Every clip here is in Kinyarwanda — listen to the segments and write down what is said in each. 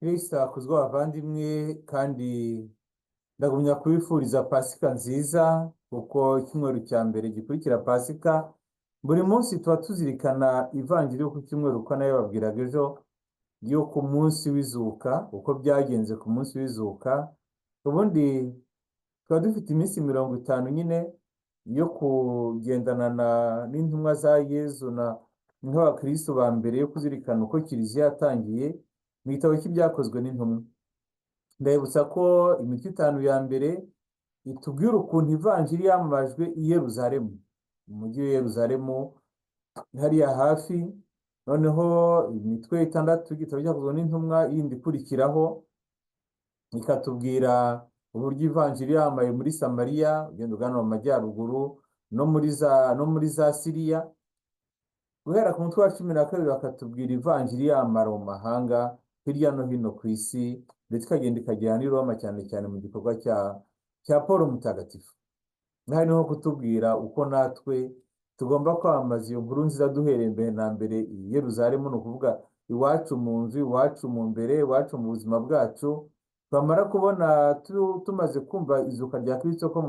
Kristo akuzwe abavandimwe kandi ndagumya kubifuriza pasika nziza kuko icyumweru cya mbere gikurikira pasika buri munsi tuba tuzirikana ivanjiri yo ku cyumweru uko nayo babwiraga ejo yo ku munsi w'izuka uko byagenze ku munsi w'izuka ubundi tuba dufite iminsi 50 nyine yo kugendana n'intumwa za Yezu nk'abakristo ba mbere yo kuzirikana uko kiliziya yatangiye mu gitabo cy'ibyakozwe n'intumwa. Ndabibutsa ko imitwe 5 ya mbere itubwira ukuntu ivanjiri yamamajwe i Yeruzalemu, mu mujyi wa Yeruzalemu hariya hafi. Noneho imitwe 6 y'igitabo cyakozwe n'intumwa yindi ikurikiraho ikatubwira uburyo ivanjiri yamaye muri Samariya ugenda ugana mu majyaruguru no muri za Siriya. Guhera ku mutwe wa 12 bakatubwira ivanjiri yamara mu mahanga hirya no hino ku isi, ndetse ikagenda ikagera n'i Roma cyane cyane mu gikorwa cya Paul Mutagatifu. Naho niho kutubwira uko natwe tugomba kwamamaza iyo nkuru nziza duhereye mbere na mbere i Yeruzalemu, ni ukuvuga iwacu mu nzu, iwacu mu mbere, iwacu mu buzima bwacu. Twamara kubona tumaze kumva izuka rya Kristo ko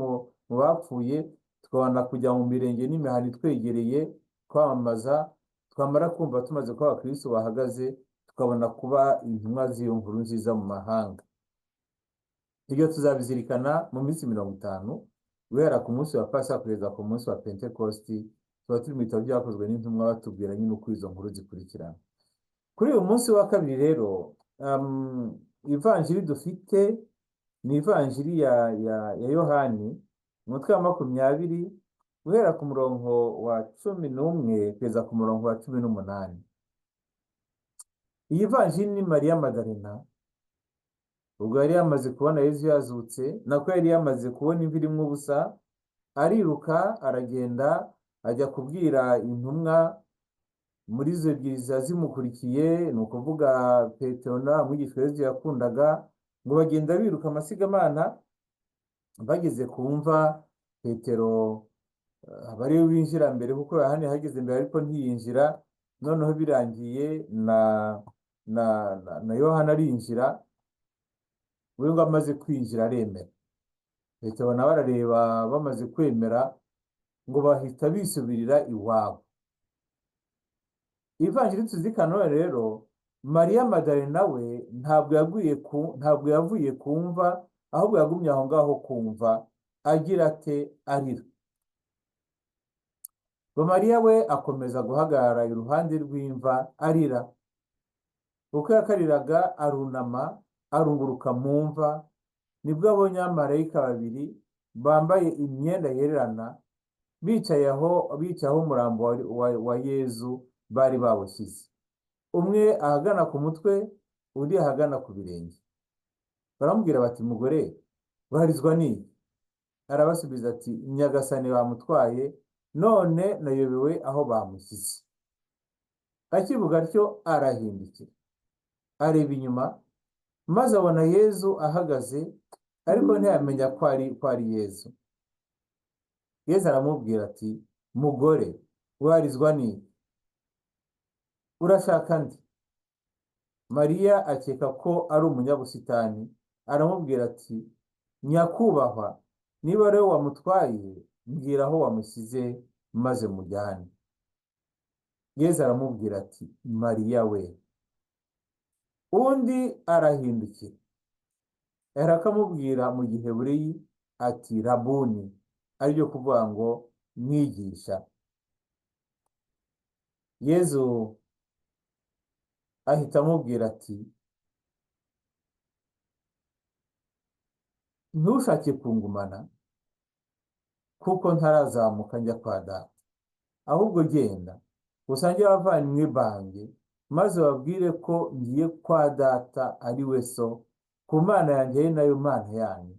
mu bapfuye, tukabona kujya mu mirenge n'imihanda itwegereye kwamamaza. Twamara kumva tumaze ko abakristo bahagaze, tukabona kuba intumwa z'iyo nkuru nziza mu mahanga. Ibyo tuzabizirikana mu minsi 50 guhera ku munsi wa Pasika kugeza ku munsi wa Pentekosti. Tuba turi mu bitabo byakozwe n'intumwa batubwira nyine uko izo nkuru zikurikirana. Kuri uyu munsi wa kabiri rero ivanjiri dufite ni ivanjiri ya Yohani umutwe wa 20 guhera ku murongo wa 11 kugeza ku murongo wa 18. Iyi vanjiri ni Mariya Madalena ubwo yari yamaze kubona Yezu yazutse, nako yari yamaze kubona imvi irimo ubusa, ariruka aragenda ajya kubwira intumwa muri izo ebyiri zimukurikiye, ni ukuvuga Petero na umwigishwa Yezu yakundaga, ngo bagenda biruka amasigamana. Bageze kumva Petero aba ariwe winjira mbere kuko Yohani yahageze mbere ariko ntiyinjira. Noneho birangiye na Yohana arinjira, we ngo amaze kwinjira aremera. Petero nawe arareba, bamaze kwemera ngo bahita bisubirira iwabo. Ivanjiri tuzirikana rero, Mariya Madalena we ntabwo yavuye kumva, ahubwo yagumye aho ngaho kumva agira ate arira. Ngo Mariya we akomeza guhagarara iruhande rw'imva arira. Uko yakariraga arunama arunguruka mu mva, nibwo abonye abamarayika 2 bambaye imyenda yererana bicaye aho umurambo wa Yezu bari bawushyize, umwe ahagana ku mutwe undi ahagana ku birenge. Baramubwira bati, mugore baharizwa n'iki? Arabasubiza ati, Nyagasani bamutwaye, none nayobewe aho bamushyize. Akivuga atyo arahindukira areba inyuma, maze abona Yezu ahagaze, ariko ntiyamenya ko ari Yezu. Yezu aramubwira ati, mugore uharizwa n'iki? Urashaka nde? Mariya akeka ko ari umunyabusitani, aramubwira ati, nyakubahwa, niba rero wamutwaye mbwira aho wamushyize maze mujyane. Yezu aramubwira ati, Mariya we. Undi arahindukira arakamubwira mu Giheburayi ati, Rabuni, aribyo kuvuga ngo mwigisha. Yezu ahita amubwira ati, ntushake kungumana kuko ntarazamuka njya kwa Data, ahubwo genda usange abavandimwe banjye, maze babwire ko ngiye kwa Data ari we So, ku Mana yanjye ari nayo Mana yanyu.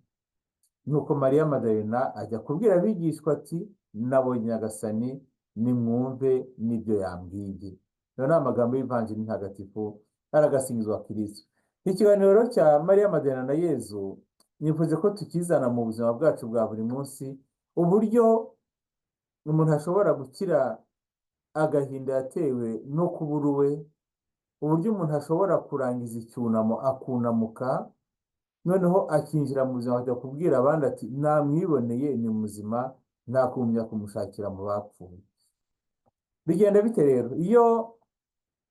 Nuko Mariya Madalena ajya kubwira abigishwa ati, nabonye Nyagasani, nimwumve n'ibyo yambwiye. Ayo ni amagambo y'ivanjiri ntagatifu, aragasingizwa Kristo. Ikiganiro cya Mariya Madalena na Yezu nifuze ko tukizana mu buzima bwacu bwa buri munsi, uburyo umuntu ashobora gukira agahinda yatewe no kubura uwe, uburyo umuntu ashobora kurangiza icyunamo akunamuka, noneho akinjira mu buzima akajya kubwira abandi ati namwiboneye ni muzima, ntakumenya kumushakira mu bapfuye. Bigenda bite rero iyo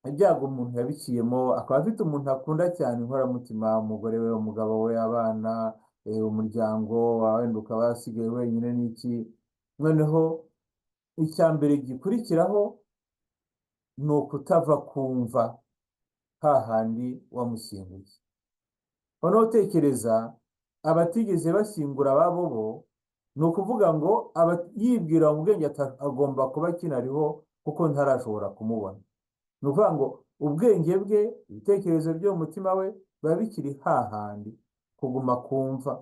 ibyago umuntu yabiciyemo, akaba afite umuntu akunda cyane inkoramutima, umugore we, umugabo we, abana, umuryango wenda ukaba wasigaye wenyine n'iki, noneho icya mbere gikurikiraho ni ukutava kumva hahandi wamushyinguye. noneho utekereza abatigeze bashyingura ababo bo, ni ukuvuga ngo yibwira mu bwenge agomba kuba akinariho kuko ntarashobora kumubona. ni ukuvuga ngo ubwenge bwe, ibitekerezo byo mu mutima we biba bikiri hahandi kuguma kumva.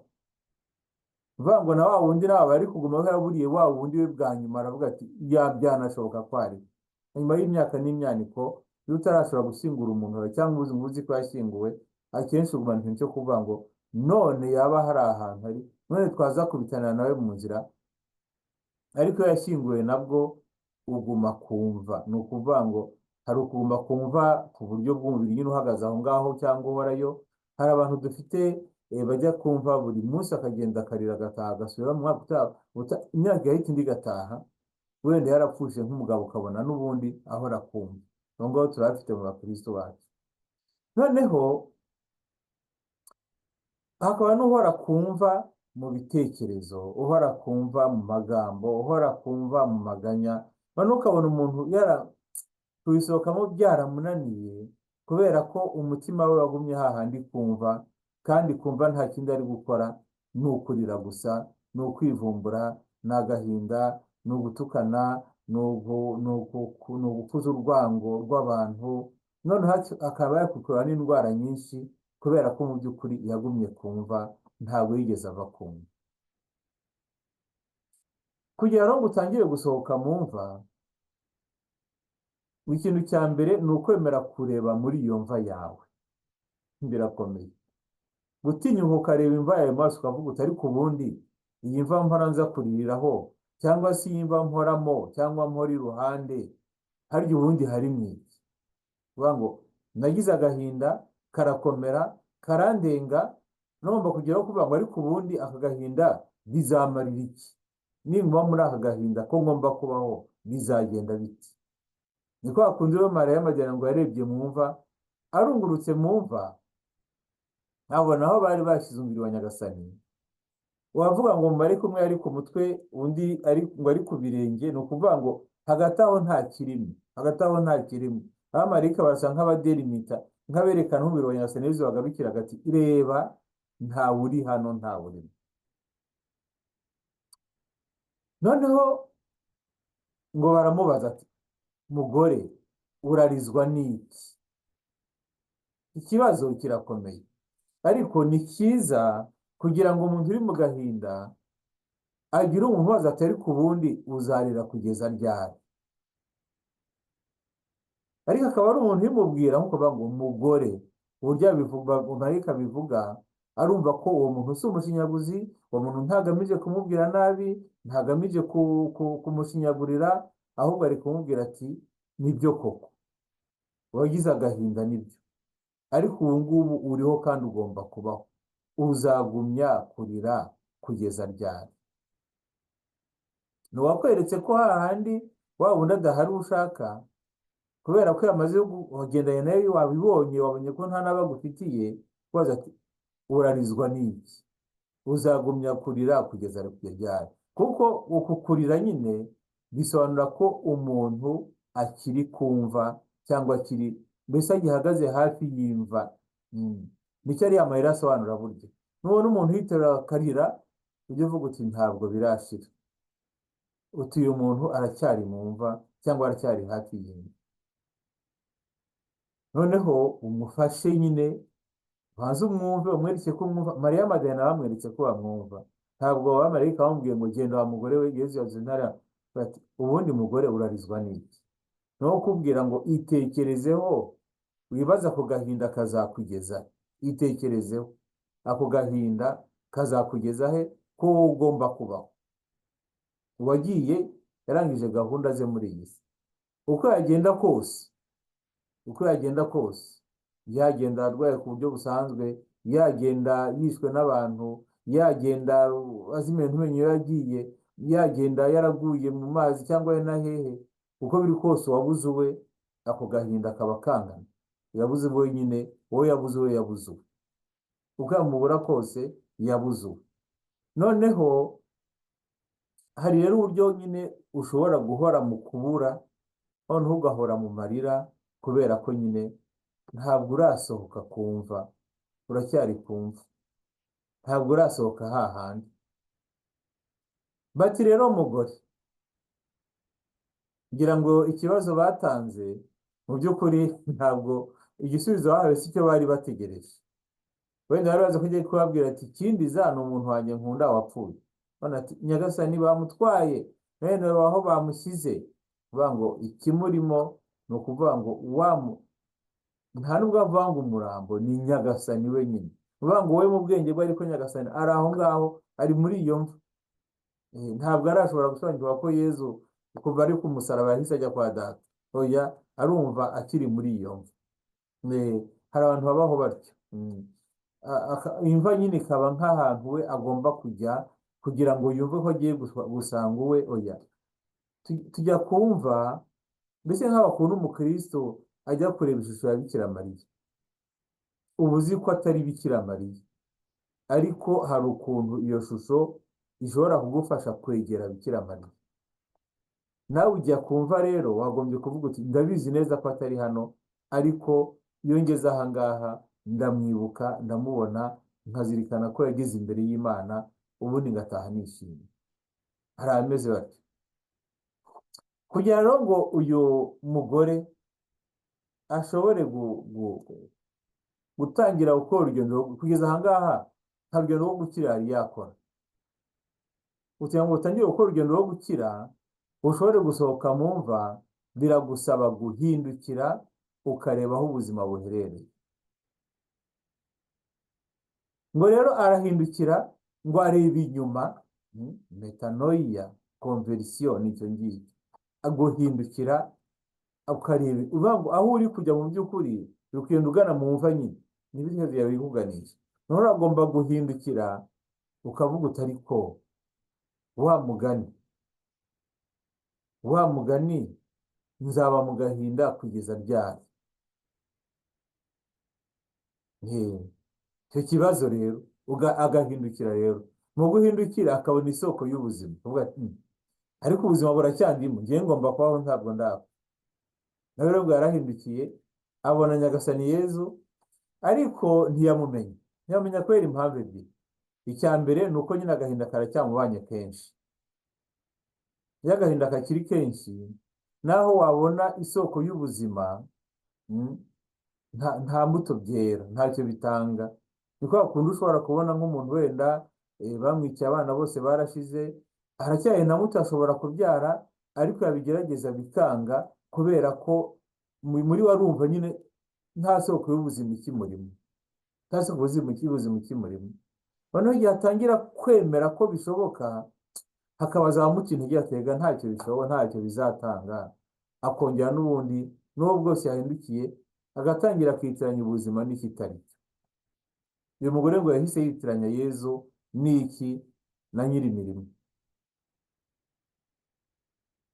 uvuga ngo na wa wundi nawe bari kuguma yaburiye wa wundi we bwa nyuma, aravuga ati byanashoboka ko ari nyuma y'imyaka n'imyaniko iyo utarashobora gushyingura umuntu cyangwa uzi ko yashyinguwe, akenshi ugumana ikintu cyo kuvuga ngo none yaba hari ahantu ari, none twaza kubitanira nawe mu nzira. ariko iyo yashyinguwe nabwo uguma kumva. ni ukuvuga ngo hari ukuguma kumva ku buryo bw'umubiri nyine uhagaze aho ngaho cyangwa uhorayo. hari abantu dufite bajya kumva buri munsi, akagenda akarira agataha, agasubira mu mwaka utaha, imyaka yahita indi igataha, wenda yarapfushe nk'umugabo ukabona n'ubundi ahora kumva. aho ngaho turabafite mu bakristo bacu. noneho hakaba n'uhora kumva mu bitekerezo, uhora kumva mu magambo, uhora kumva mu maganya. noneho ukabona umuntu kubisohokamo byaramunaniye kubera ko umutima we wagumye hahandi kumva, kandi kumva nta kindi ari gukora, ni ukurira gusa, ni ukwivumbura, ni agahinda, ni ugutukana, ni ugukuza urwango rw'abantu. noneho akaba yakukurura n'indwara nyinshi kubera ko mu by'ukuri yagumye kumva, ntabwo yigeze ava kumva. kugira ngo utangire gusohoka mu mva, ikintu cya mbere ni ukwemera kureba muri iyo mva yawe. birakomeye gutinyuka ukareba imva yawe maso ukavuga uti ariko ubundi iyi mva mpora nza kuririraho, cyangwa se iyi mva mporamo cyangwa mpora iruhande, harya ubundi hari mwiki. uvuga ngo nagize agahinda karakomera karandenga, ngomba kugeraho kuvuga ngo ariko ubundi aka gahinda bizamarira iki, nimba muri aka gahinda ko ngomba kubaho bizagenda biti. niko hakundi rero Mariya Madalena ngo yarebye mu mva, arungurutse mu mva abona aho bari bashyize umubiri wa Nyagasani. wavuga ngo mubare kumwe ari ku mutwe, undi ngo ari ku birenge, ni ukuvuga ngo hagati aho nta kirimo, hagati aho nta kirimo. abamarayika barasa nk'abaderimita, nk'aberekana umubiri wa Nyagasani bizubaga bikira agati, reba ntawe uri hano, ntawe urimo. noneho ngo baramubaza ati mugore urarizwa n'iki? ikibazo kirakomeye, ariko ni cyiza kugira ngo umuntu uri mu gahinda agire umuntu ubaza ati ariko ubundi uzarira kugeza ryari. ariko akaba ari umuntu ubimubwira nk'uko bavuga ngo mugore, uburyo marayika bivuga, arumva ko uwo muntu si umushinyaguzi, uwo muntu ntagamije kumubwira nabi, ntagamije kumushinyagurira, ahubwo ari kumubwira ati nibyo koko wagize agahinda, nibyo, ariko ubu ngubu uriho kandi ugomba kubaho, uzagumya kurira kugeza ryari. ntiwakweretse ko hahandi wa wundi adahari ushaka, kubera ko yamaze kugendana nawe, wabibonye, wabonye ko nta n'abagufitiye, kubaza ati urarizwa n'iki, uzagumya kurira kugeza ryari. kuko uku kurira nyine bisobanura ko umuntu akiri kumva, cyangwa akiri mbese agihagaze hafi y'imva. nicyo ariya amarira asobanura. burya nubona umuntu yiterura akarira, ujye uvuga uti ntabwo birashira, uti uyu muntu aracyari mu mva cyangwa aracyari hafi y'imva. noneho umufashe nyine, banze umwumve, umwereke ko umwumva. Mariya Madalena bamweretse ko bamwumva, ntabwo abamarayika bamubwiye ngo genda wa mugore we, Yesu yavuze ntara bati ubundi mugore urarizwa n'iki. no kubwira ngo itekerezeho, wibaza ako gahinda kazakugeza, itekerezeho ako gahinda kazakugeza he, ko ugomba kubaho. uwagiye yarangije gahunda ze muri iyi si, uko yagenda kose uko yagenda kose, yagenda arwaye ku buryo busanzwe, yagenda yishwe n'abantu, yagenda azimiye ntumenye iyo yagiye, yagenda yaraguye mu mazi cyangwa na hehe, uko biri kose wabuze uwe, ako gahinda kaba kangana. Yabuze uwe nyine, wowe yabuze uwe, yabuze uwe, uko yamubura kose yabuze uwe. Noneho hari rero uburyo nyine ushobora guhora mu kubura, noneho ugahora mu marira, kubera ko nyine ntabwo urasohoka kumva, uracyari kumva, ntabwo urasohoka hahandi. Bati rero mugore, ngira ngo ikibazo batanze mu by'ukuri ntabwo igisubizo bahawe si cyo bari bategereje. Wenda bari bazi ko ugiye kubabwira ati ikindi za ni umuntu wanjye nkunda wapfuye. Bana ati nyagasani bamutwaye, bene aho bamushyize. Kuvuga ngo ikimurimo ni ukuvuga ngo nta nubwo avuga ngo umurambo ni nyagasani wenyine. Kuvuga ngo wowe mu bwenge bwe ariko nyagasani ari aho ngaho, ari muri iyo mva. Ntabwo arashobora gusobanukirwa ko Yezu kuva ari ku musaraba yahise ajya kwa Data. Oya, arumva akiri muri iyo mva. Hari abantu babaho batyo. Imva nyine ikaba nk'ahantu we agomba kujya kugira ngo yumve ko agiye gusanga uwe. Oya, tujya kumva mbese nk'abakunda umukristo ajya kureba ishusho ya Bikira Mariya, uba uzi ko atari Bikira Mariya, ariko hari ukuntu iyo shusho ishobora kugufasha kwegera Bikira Mariya. Nawe ujya kumva rero wagombye kuvuga uti ndabizi neza ko atari hano, ariko iyo ngeze aha ngaha ndamwibuka, ndamubona, nkazirikana ko yageze imbere y'Imana, ubundi ngataha nishimye. Hari ameze batyo. Kugira rero ngo uyu mugore ashobore gutangira gukora urugendo kugeza aha ngaha, nta rugendo rwo gukira yari yakora. Kugira ngo utangire gukora urugendo rwo gukira, ushobore gusohoka mu mva, biragusaba guhindukira ukareba aho ubuzima buherereye. Ngo rero arahindukira ngo areba inyuma, metanoia, conversion, nicyo ngicyo. Aguhindukira ukareba, uvuga ngo aho uri kujya mu by'ukuri uri kugenda ugana mu mva nyine, n'ibintu byawe bikuganisha. Noneho uragomba guhindukira ukavuga utari ko wa mugani nzaba mu gahinda kugeza ryari. Icyo kibazo rero agahindukira rero, mu guhindukira akabona isoko y'ubuzima, ariko ubuzima buracyandimo, ngiye ngomba kubaho, ntabwo ndapfa. Nawe rero yarahindukiye abona nyagasani Yezu, ariko ntiyamumenya kubera impamvu ebyiri. Icya mbere ni uko nyine agahinda karacyamubanye kenshi. Iyo agahinda kakiri kenshi, naho wabona isoko y'ubuzima, nta mbuto byera, ntacyo bitanga. Niko wakunda ushobora kubona nk'umuntu wenda bamwikiye abana bose barashize, haracyari na muto ashobora kubyara, ariko yabigerageza bikanga, kubera ko muri warumva nyine nta soko y'ubuzima ikimurimo, nta soko y'ubuzima ikimurimo. Noneho igihe atangira kwemera ko bishoboka, hakabaza abamukintu igihe atega ntacyo bishoboka, ntacyo bizatanga, akongera n'ubundi n'ubwo bwose yahindukiye agatangira kwitiranya ubuzima n'ikitari cyo. Uyu mugore ngo yahise yitiranya Yezu n'iki na nyir'imirimo.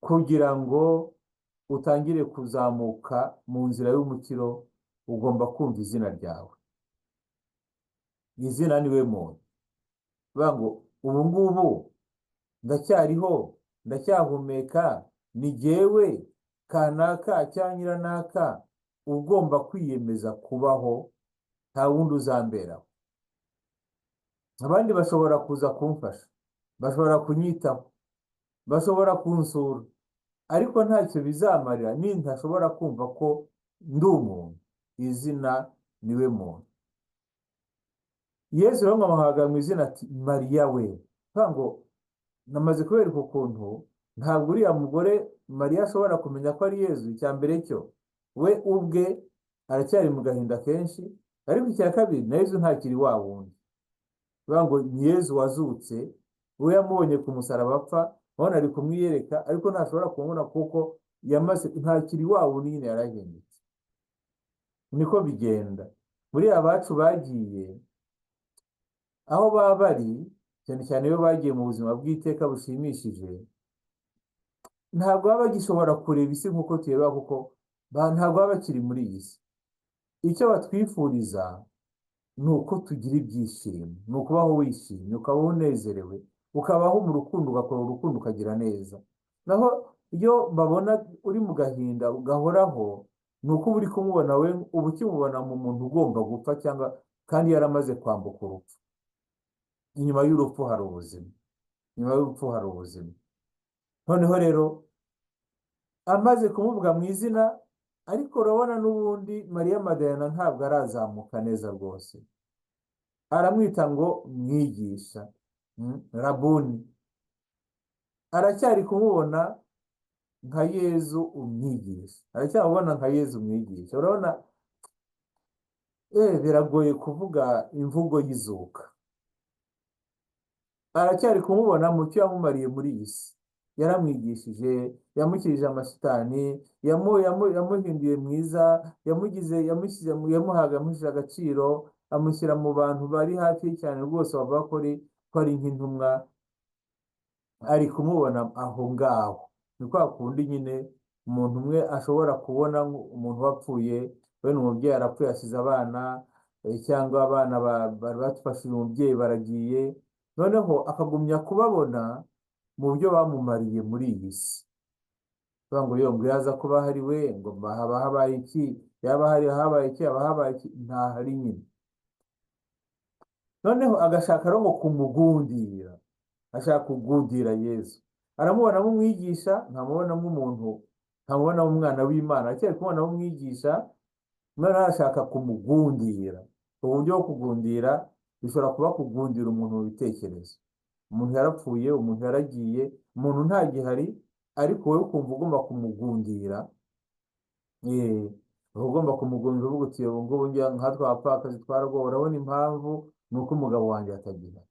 Kugira ngo utangire kuzamuka mu nzira y'umukiro, ugomba kumva izina ryawe. Izina niwe muntu. Bivuga ngo ubu ngubu ndacyariho, ndacyahumeka, ni jyewe kanaka cyangwa nyiranaka, ugomba kwiyemeza kubaho, nta wundi uzamberaho. Abandi bashobora kuza kumfasha, bashobora kunyitaho, bashobora kunsura, ariko ntacyo bizamarira ntashobora kumva ko ndi umuntu. Izina niwe muntu. Yesu rero amuhamagara mu izina ati Mariya we. Bivuga ngo namaze kubereka ukuntu ntabwo uriya mugore Mariya ashobora kumenya ko ari Yesu. Icya mbere cyo we ubwe aracyari mu gahinda kenshi, ariko icya kabiri na Yesu ntakiri wa wundi. Bivuga ngo ni Yesu wazutse, we yamubonye ku musaraba apfa, none ari kumwiyereka, ariko ntashobora kumubona kuko yamaze, ntakiri wa wundi, nyine yarahindutse. niko bigenda. Muri abacu bagiye aho baba bari, cyane cyane iyo bagiye mu buzima bw'iteka bushimishije, ntabwo baba bagishobora kureba isi nk'uko tureba, kuko ntabwo baba bakiri muri iyi si. Icyo batwifuriza ni uko tugira ibyishimo, ni ukubaho wishimye, ukabaho unezerewe, ukabaho mu rukundo, ugakora urukundo, ukagira neza. Naho iyo babona uri mu gahinda gahoraho, ni uko uba uri kumubona we, uba ukimubona mu muntu ugomba gupfa, cyangwa kandi yaramaze kwambuka urupfu. Inyuma y'urupfu hari ubuzima, inyuma y'urupfu hari ubuzima. Noneho rero amaze kumuvuga mu izina, ariko urabona n'ubundi Mariya Madalena ntabwo arazamuka neza rwose. Aramwita ngo mwigisha, rabuni. Aracyari kumubona nka Yezu umwigisha, aracyamubona nka Yezu umwigisha. Urabona biragoye kuvuga imvugo y'izuka. Aracyari kumubona mu cyo yamumariye muri iyi si. Yaramwigishije, yamukirije amashitani, yamuhinduye mwiza, yamuhaga agaciro, amushyira mu bantu bari hafi cyane rwose, bavuga ko ari nk'intumwa. Ari kumubona aho ngaho. Ni kwa kundi nyine umuntu umwe ashobora kubona umuntu wapfuye, wenda umubyeyi arapfuye asize abana, cyangwa abana bari bafashije umubyeyi baragiye, noneho akagumya kubabona mu buryo bamumariye muri iyi si. Kuvuga ngo iyo ngo yaza kuba hari we, ngo haba habaye iki, yaba hari habaye iki, haba habaye iki, ntahari nyine. Noneho agashaka no ngo kumugundira, ashaka kugundira Yesu. Aramubona nk'umwigisha, ntamubona nk'umuntu, ntamubona nk'umwana w'Imana, acyari kumubona nk'umwigisha, noneho arashaka kumugundira. Uburyo bwo kugundira bishobora kuba kugundira umuntu mu bitekerezo. Umuntu yarapfuye, umuntu yaragiye, umuntu ntagihari, ariko wowe ukumva ugomba kumugundira. Ugomba kumugundira, uvuga uti ubu ngubu nka twapfakazi twaragwa, urabona impamvu ni uko umugabo wanjye atagira.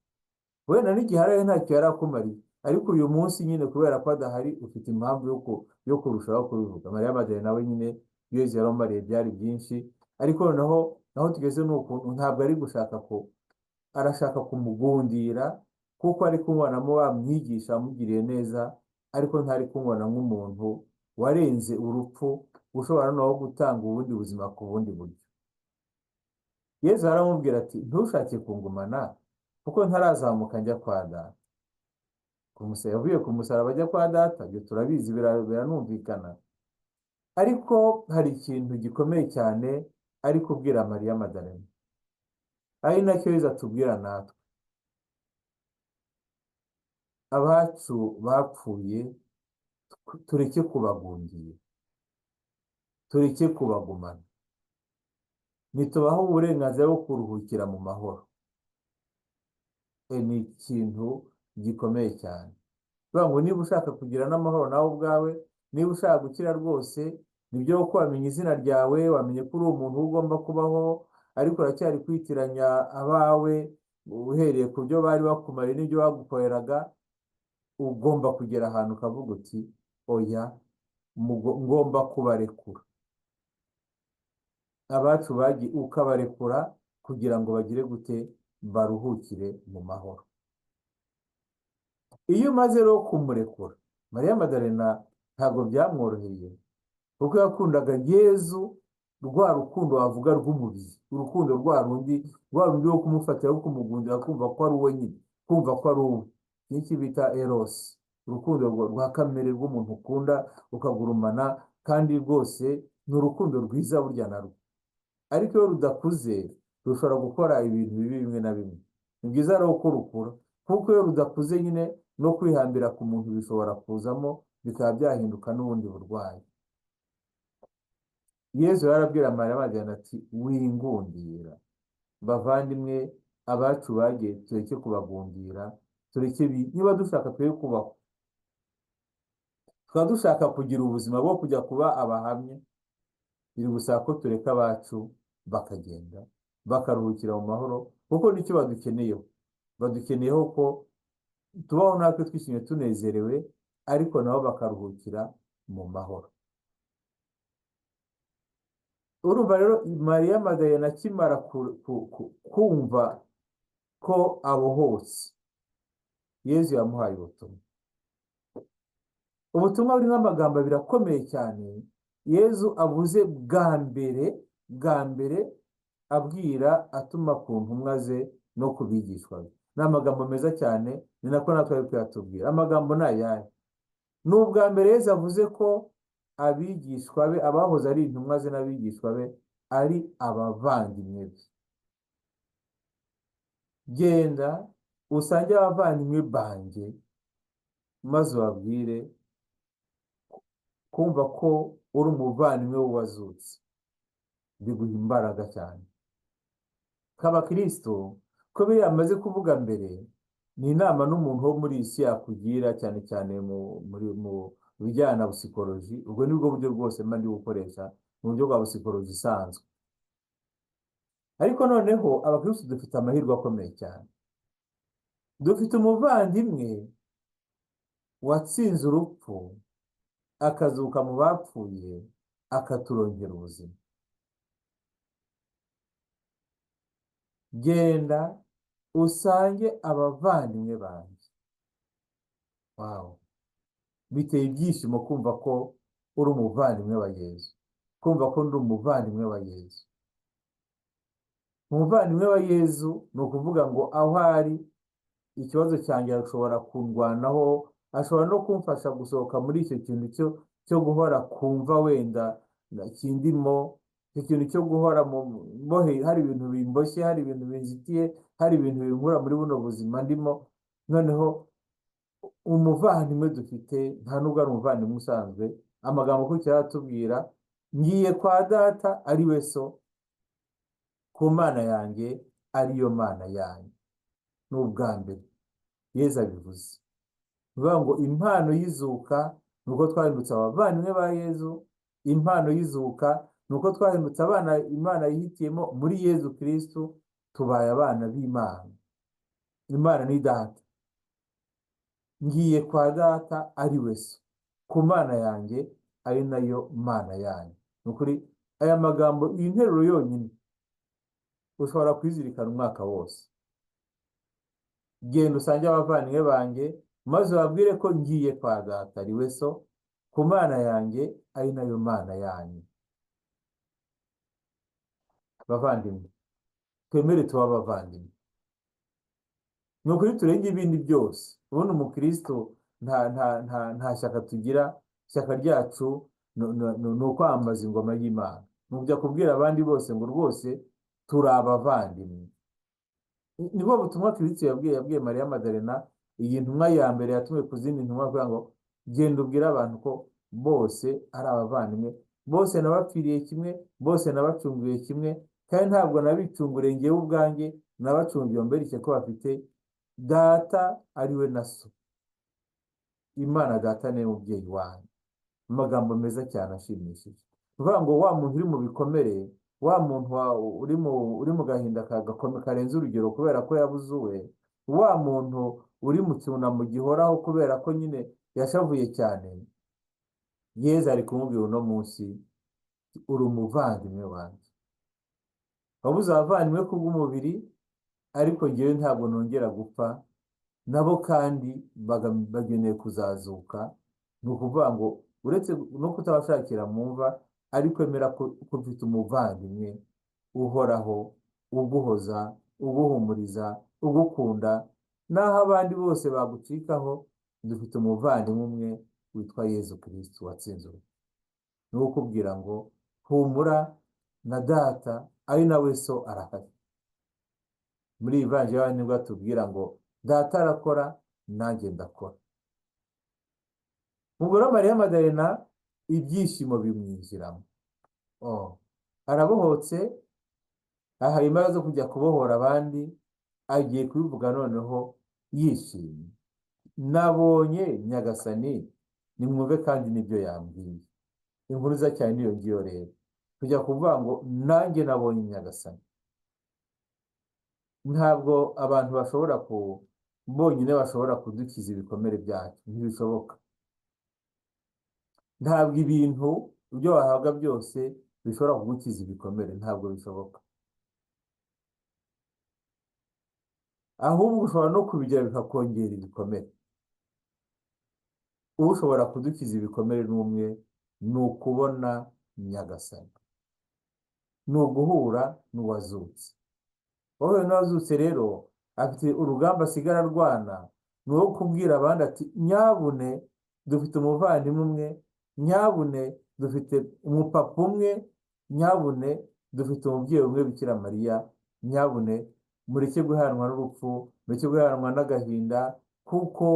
Wenda n'igihe ari ntacyo yari akumariye, ariko uyu munsi nyine kubera ko adahari, ufite impamvu yo kurushaho kubivuga. Mariya Madalena nawe nyine Yezu yaramumariye byari byinshi, ariko naho tugeze n'ukuntu ntabwo ari gushaka arashaka kumugundira, kuko ari kumubonamo wamwigisha amugiriye neza, ariko ntari kumubona nk'umuntu warenze urupfu, ushobora no gutanga ubundi buzima ku bundi buryo. Yezu aramubwira ati ntushake kungumana, kuko ntarazamuka njya kwa data. Yavuye ku musaraba ajya kwa data, ibyo turabizi, biranumvikana. Ariko hari ikintu gikomeye cyane ari kubwira Mariya Madalena, ari nacyo Yezu atubwira natwe. Abacu bapfuye tureke kubagundira, tureke kubagumana, nitubaho uburenganzira bwo kuruhukira mu mahoro. Ni ikintu gikomeye cyane. Bivuga ngo niba ushaka kugira n'amahoro nawe ubwawe, niba ushaka gukira rwose, nibyo ko wamenya izina ryawe, wamenye ko uri umuntu ugomba kubaho, ariko uracyari kwitiranya abawe uhereye ku byo bari bakumariye n'ibyo bagukoreraga. Ugomba kugera ahantu ukavuga uti oya, ngomba kubarekura. Abacu bagiye ukabarekura kugira ngo bagire gute, baruhukire mu mahoro. Iyo umaze rero kumurekura, Mariya Madalena ntabwo byamworoheye, kuko yakundaga Yezu rwa rukundo wavuga rw'umubiri, urukundo rwa rundi wo kumufatira, wo kumugundira, kumva ko ari uwe nyine, kumva ko ari uwe. Iki bita erosi, urukundo rwa kamere rw'umuntu ukunda ukagurumana, kandi rwose ni urukundo rwiza burya narwo. Ariko iyo rudakuze rushobora gukora ibintu bibi bimwe na bimwe. Ni byiza rero ko rukura, kuko iyo rudakuze nyine no kwihambira ku muntu bishobora kuzamo, bikaba byahinduka n'ubundi burwayi. Yezu yarabwira Mariya Madalena ati wingundira. Bavandimwe, abacu bagiye tureke kubagundira, tureke niba dushaka twe kubaho, tukaba dushaka kugira ubuzima bwo kujya kuba abahamya, biri gusaba ko tureka abacu bakagenda, bakaruhukira mu mahoro, kuko nicyo badukeneyeho. Badukeneyeho ko tubaho natwe twishimye tunezerewe, ariko nabo bakaruhukira mu mahoro. urumva rero Mariya Madalena akimara kumva ko abohotse, Yezu yamuhaye ubutumwa. Ubutumwa burimo amagambo abiri akomeye cyane Yezu avuze bwa mbere abwira atuma ku ntumwa ze no ku bigishwa be. Ni amagambo meza cyane, ni nako natwe ari kuyatubwira. Amagambo ni ayahe? Ni ubwa mbere Yezu avuze ko abigishwa be, abahoze ari intumwa ze n'abigishwa be, ari abavandimwe be. Genda usange abavandimwe banjye, maze ubabwire kumva ko uri umuvandimwe w'uwazutse, biguha imbaraga cyane. K'abakristo ko biriya amaze kuvuga mbere, ni inama n'umuntu wo muri isi yakugira, cyane cyane mu bijyana na psikoloji. Ubwo ni bwo buryo bwose mba ndi gukoresha, mu buryo bwa psikoloji isanzwe. Ariko noneho abakristo dufite amahirwe akomeye cyane. Dufite umuvandimwe watsinze urupfu, akazuka mu bapfuye, akaturongera ubuzima. Genda usange abavandimwe banjye. Wow, biteye ibyishimo kumva ko uri umuvandimwe wa Yezu, kumva ko ndi umuvandimwe wa Yezu. Umuvandimwe wa Yezu ni ukuvuga ngo aho ari, ikibazo cyanjye ashobora kundwanaho, ashobora no kumfasha gusohoka muri icyo kintu cyo guhora kumva wenda kindimo, icyo kintu cyo guhora hari ibintu bimboshye, hari ibintu binzitiye, hari ibintu binkura muri buno buzima ndimo. Noneho umuvandimwe dufite nta nubwo ari umuvandimwe usanzwe. Amagambo akurikira atubwira, ngiye kwa data ari we so, ku mana yanjye ariyo mana yanyu. Ni ubwa mbere Yezu abivuze. Bivuga ngo impano y'izuka ni uko twahindutse abavandimwe ba Yezu. Impano y'izuka ni uko twahindutse abana Imana yihitiyemo muri Yezu Kristu, tubaye abana b'Imana. Imana ni data. Ngiye kwa data ari we so, ku mana yanjye ari nayo mana yanyu. Ni ukuri aya magambo, iyi nteruro yonyine ushobora kwizirikana umwaka wose. Genda usange abavandimwe banjye, maze ubabwire ko ngiye kwa data ari we so, ku mana yanjye ari nayo mana yanyu. Bavandimwe, twemere tuba abavandimwe. Ni ukuri turenge ibindi byose. Ubundi umukristo nta shyaka tugira. Ishyaka ryacu ni ukwambaza ingoma y'Imana, ni ukujya kubwira abandi bose ngo rwose turi abavandimwe. Nibwo butumwa Kristo yabwiye Mariya Madalena, iyi ntumwa ya mbere yatumwe ku zindi ntumwa, kugira ngo genda ubwire abantu ko bose ari abavandimwe, bose nabapfiriye kimwe, bose nabacunguye kimwe, kandi ntabwo nabicunguriye njyewe ubwanjye, nabacungiye mbereke ko bafite data ari we na so. Imana data niwe mubyeyi wanyu. Amagambo meza cyane ashimishije. Kuvuga ngo wa muntu uri mu bikomere, wa muntu uri mu gahinda karenze urugero kubera ko yabuze uwe, wa muntu uri mu cyunamo gihoraho kubera ko nyine yashavuye cyane, Yezu ari kumubwira uno munsi, uri umuvandimwe wanjye. Wabuze abavandimwe kubw'umubiri, ariko njyewe ntabwo nongera gupfa, nabo kandi bageneye kuzazuka. Ni ukuvuga ngo uretse no kutabashakira mu mva, ariko emera ko ufite umuvandimwe uhoraho, uguhoza, uguhumuriza, ugukunda. Naho abandi bose bagucikaho, dufite umuvandimwe umwe witwa Yezu Kristu watsinze urupfu. Ni ukubwira ngo humura, na data ari nawe so arahari. Muri Ivanjili nibwo atubwira ngo data arakora, nanjye ndakora. Umugore wa Mariya Madalena ibyishimo bimwinjiramo. Arabohotse, ahaye imbaraga zo kujya kubohora abandi, agiye kubivuga noneho yishimye. Nabonye Nyagasani, nimwumve kandi nibyo yambwiye. Inkuru nziza cyane niyo ngiyo rero, kujya kuvuga ngo nanjye nabonye Nyagasani. Ntabwo abantu bonyine bashobora kudukiza ibikomere byacu, ntibishoboka. Ntabwo ibintu ibyo wahabwa byose bishobora kugukiza ibikomere, ntabwo bishoboka. Ahubwo ushobora no kubigira bikakongera ibikomere. Ushobora kudukiza ibikomere n'umwe, ni ukubona Nyagasani, ni uguhura n'uwazutse. Wowe n'uwazutse rero afite urugamba asigara arwana, ni uwo kubwira abandi ati nyabune dufite umuvandimwe umwe, nyabune dufite umupapa umwe, nyabune dufite umubyeyi umwe Bikira Mariya, nyabune mureke guheranwa n'urupfu, mureke guheranwa n'agahinda, kuko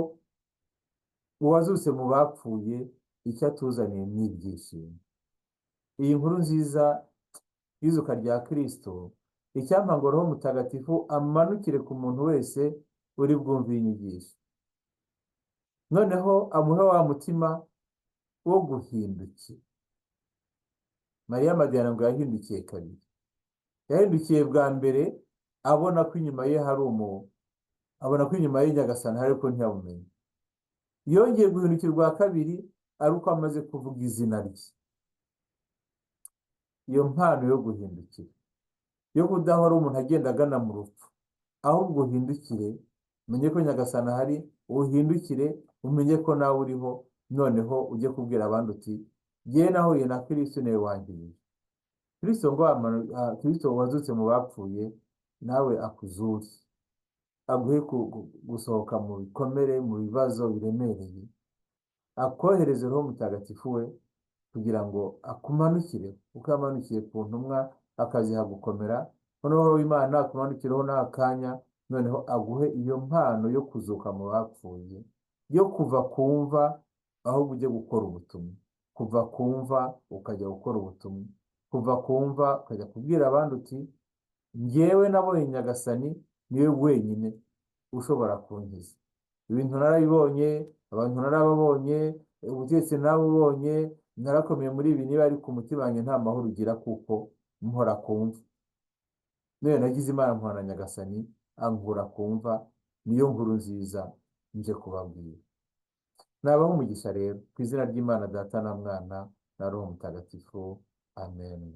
uwazutse mu bapfuye icyo atuzaniye ni ibyishimo. Iyi nkuru nziza y'izuka rya Kristo, icyampa ngo Roho Mutagatifu amanukire ku muntu wese uri bwumve inyigisho, noneho amuhe wa mutima wo guhindukira. Mariya Madalena ngo yahindukiye kabiri. Yahindukiye bwa mbere abona ko inyuma ye hari abona ko inyuma ye Nyagasani hari, ko ntiyabumenye. Yongeye guhindukira ubwa kabiri ari uko amaze kuvuga izina rye. Iyo mpano yo guhindukira, yo kudahora umuntu agenda agana mu rupfu, ahubwo uhindukire umenye ko Nyagasani ahari, uhindukire umenye ko nawe uriho, noneho ujye kubwira abandi uti jyewe nahuye na Kristo niwe wangirije. Kristo wazutse mu bapfuye nawe akuzure, aguhe gusohoka mu bikomere, mu bibazo biremereye, akohereze Roho Mutagatifu we kugira ngo akumanukire, uko yamanukiye ku ntumwa akaziha gukomera, noneho Imana akumanukireho n'akanya, noneho aguhe iyo mpano yo kuzuka mu bapfuye, yo kuva kumva ahubwo ujye gukora ubutumwa, kuva kumva ukajya gukora ubutumwa, kuva kumva ukajya kubwira abandi uti njyewe nabonye Nyagasani niwe wenyine ushobora kunkiza. Ibintu narabibonye, abantu narababonye, ubutegetsi narabubonye, narakomeye muri ibi, niba ariko umutima wanjye nta mahoro ugira kuko mpora kumva. Niyo nagize Imana mpora na Nyagasani ankura kumva. Niyo nkuru nziza nje kubabwira. Nabaho umugisha rero ku izina ry'Imana Data na Mwana na Roho Mutagatifu. Amen.